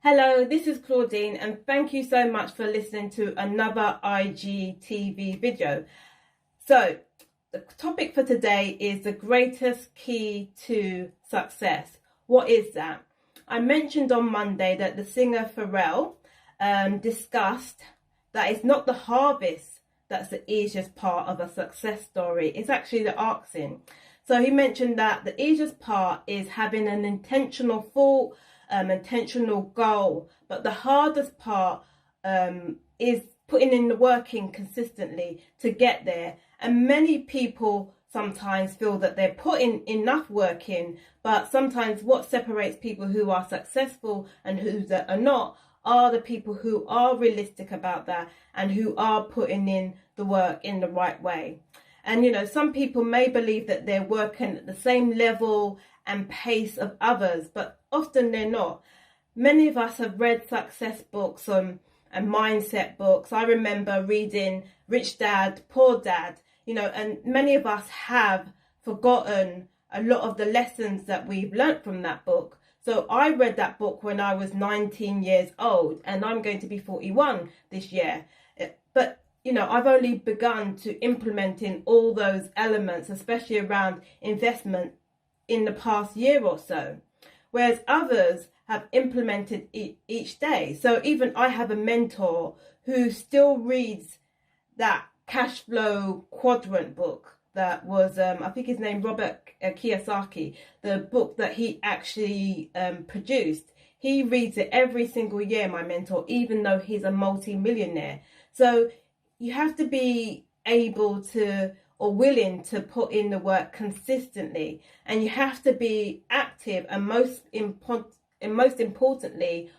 Hello, this is Claudine and thank you so much for listening to another IGTV video. So, the topic for today is the greatest key to success. What is that? I mentioned on Monday that the singer Pharrell discussed that it's not the harvest that's the easiest part of a success story. It's actually the asking. So he mentioned that the easiest part is having an intentional thought, intentional goal, but the hardest part is putting in the work in consistently to get there. And many people sometimes feel that they're putting enough work in, but sometimes what separates people who are successful and who are not are the people who are realistic about that and who are putting in the work in the right way. And you know, some people may believe that they're working at the same level and pace of others, but often they're not. Many of us have read success books and mindset books. I remember reading Rich Dad, Poor Dad, you know, and many of us have forgotten a lot of the lessons that we've learnt from that book. So I read that book when I was 19 years old and I'm going to be 41 this year. But you know, I've only begun to implement in all those elements, especially around investment, in the past year or so, whereas others have implemented each day. So even I have a mentor who still reads that cash flow quadrant book that was, I think his name, Robert Kiyosaki, the book that he actually produced. He reads it every single year, my mentor, even though he's a multi-millionaire. So you have to be able to or willing to put in the work consistently, and you have to be active and most importantly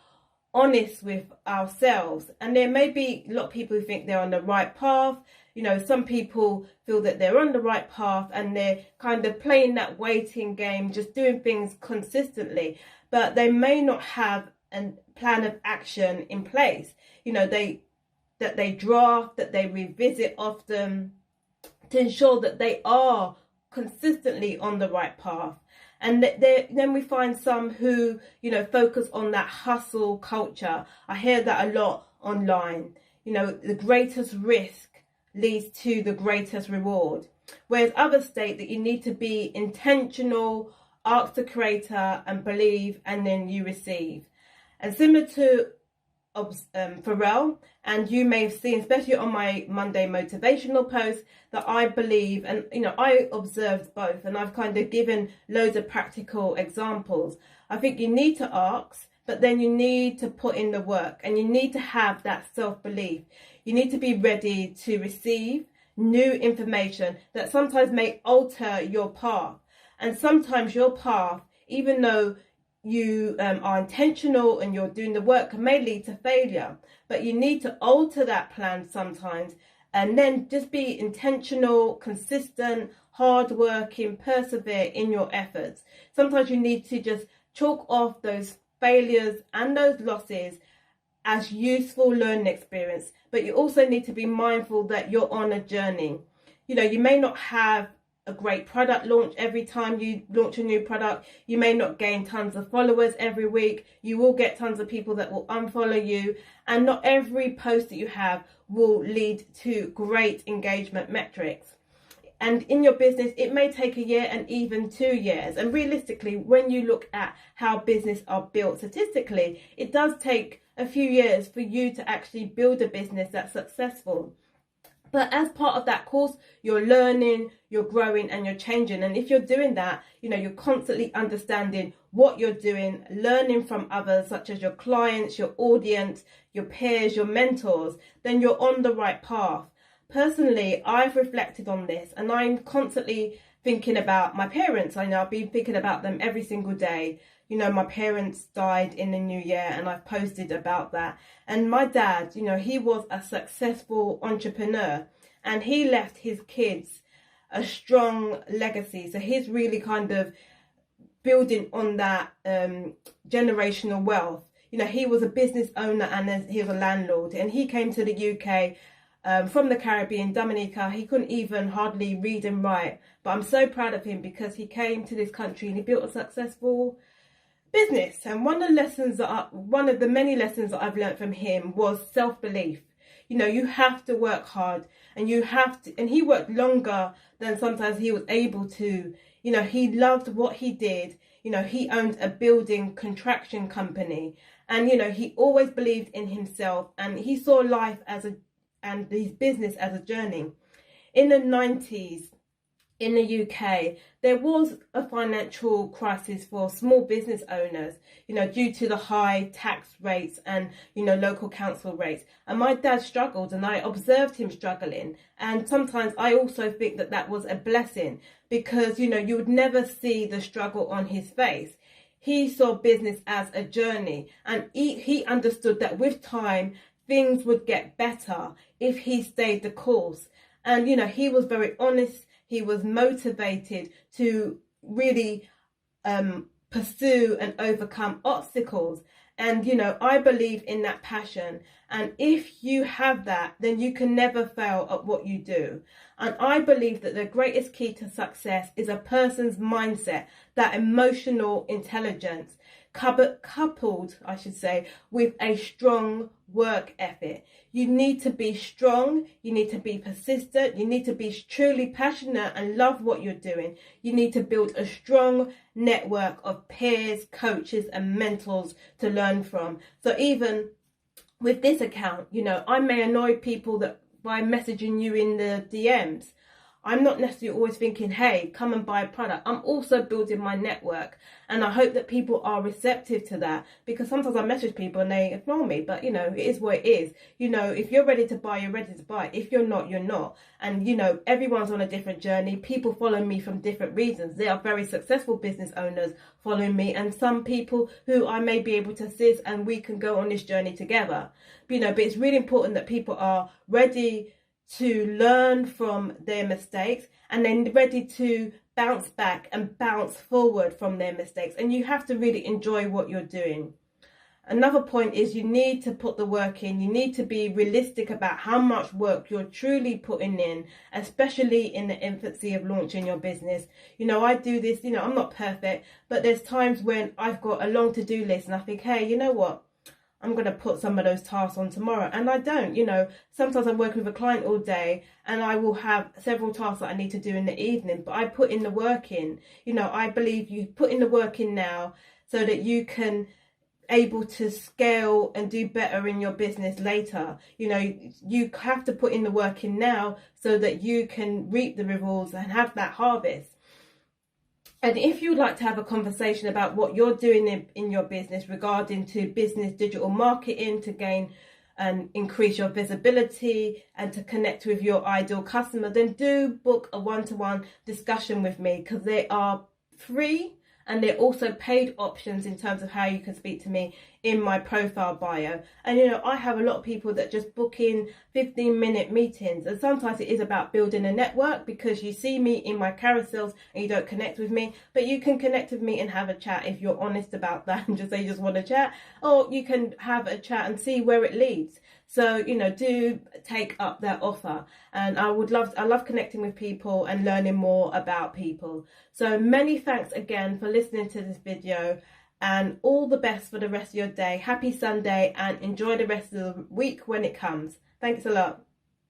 honest with ourselves. And there may be a lot of people who think they're on the right path. You know, some people feel that they're on the right path and they're kind of playing that waiting game, just doing things consistently, but they may not have a plan of action in place. You know, that they draft, that they revisit often to ensure that they are consistently on the right path. And then we find some who, you know, focus on that hustle culture. I hear that a lot online. You know, the greatest risk leads to the greatest reward. Whereas others state that you need to be intentional, ask the creator and believe, and then you receive. And similar to Pharrell, and you may have seen, especially on my Monday motivational post, that I believe, and you know, I observed both, and I've kind of given loads of practical examples. I think you need to ask, but then you need to put in the work, and you need to have that self-belief. You need to be ready to receive new information that sometimes may alter your path, and sometimes your path, even though you are intentional and you're doing the work, may lead to failure, but you need to alter that plan sometimes, and then just be intentional, consistent, hardworking, persevere in your efforts. Sometimes you need to just chalk off those failures and those losses as useful learning experience, but you also need to be mindful that you're on a journey. You know, you may not have a great product launch every time you launch a new product. You may not gain tons of followers every week. You will get tons of people that will unfollow you, and not every post that you have will lead to great engagement metrics. And in your business, it may take a year and even 2 years. And realistically, when you look at how business are built statistically, it does take a few years for you to actually build a business that's successful. But as part of that course, you're learning, you're growing, and you're changing. And if you're doing that, you know, you're constantly understanding what you're doing, learning from others, such as your clients, your audience, your peers, your mentors, then you're on the right path. Personally, I've reflected on this, and I'm constantly thinking about my parents. I know I've been thinking about them every single day. You know, my parents died in the new year, and I've posted about that. And my dad, you know, he was a successful entrepreneur, and he left his kids a strong legacy. So he's really kind of building on that generational wealth. You know, he was a business owner and then he was a landlord, and he came to the UK from the Caribbean, Dominica. He couldn't even hardly read and write, but I'm so proud of him because he came to this country and he built a successful business. And one of the many lessons that I've learned from him was self-belief. You know, you have to work hard, and and he worked longer than sometimes he was able to. You know, he loved what he did. You know, he owned a building contraction company, and, you know, he always believed in himself, and he saw life and his business as a journey. In the 90s, in the UK, there was a financial crisis for small business owners, you know, due to the high tax rates and, you know, local council rates. And my dad struggled, and I observed him struggling. And sometimes I also think that that was a blessing, because, you know, you would never see the struggle on his face. He saw business as a journey, and he understood that with time, things would get better if he stayed the course. And, you know, he was very honest. He was motivated to really pursue and overcome obstacles. And, you know, I believe in that passion. And if you have that, then you can never fail at what you do. And I believe that the greatest key to success is a person's mindset, that emotional intelligence, coupled, I should say, with a strong work ethic. You need to be strong, you need to be persistent, you need to be truly passionate and love what you're doing. You need to build a strong network of peers, coaches and mentors to learn from. So even with this account, you know, I may annoy people that by messaging you in the DMs. I'm not necessarily always thinking, hey, come and buy a product. I'm also building my network, and I hope that people are receptive to that, because sometimes I message people and they ignore me, but, you know, it is what it is. You know, if you're ready to buy, you're ready to buy. If you're not, you're not. And, you know, everyone's on a different journey. People follow me from different reasons. There are very successful business owners following me, and some people who I may be able to assist, and we can go on this journey together. You know, but it's really important that people are ready to learn from their mistakes, and then ready to bounce back and bounce forward from their mistakes. And you have to really enjoy what you're doing. Another point is you need to put the work in. You need to be realistic about how much work you're truly putting in, especially in the infancy of launching your business. You know, I do this, you know, I'm not perfect, but there's times when I've got a long to-do list and I think, hey, you know what? I'm going to put some of those tasks on tomorrow. And I don't, you know, sometimes I'm working with a client all day and I will have several tasks that I need to do in the evening, but I put in the work in. You know, I believe you put in the work in now so that you can able to scale and do better in your business later. You know, you have to put in the work in now so that you can reap the rewards and have that harvest. And if you'd like to have a conversation about what you're doing in your business regarding to business digital marketing to gain and increase your visibility and to connect with your ideal customer, then do book a one-to-one discussion with me, because they are free and they're also paid options in terms of how you can speak to me in my profile bio. And, you know, I have a lot of people that just book in 15-minute meetings, and sometimes it is about building a network, because you see me in my carousels and you don't connect with me, but you can connect with me and have a chat if you're honest about that and just say you just want to chat, or you can have a chat and see where it leads. So, you know, do take up that offer. And I love connecting with people and learning more about people. So many thanks again for listening to this video, and all the best for the rest of your day. Happy Sunday, and enjoy the rest of the week when it comes. Thanks a lot.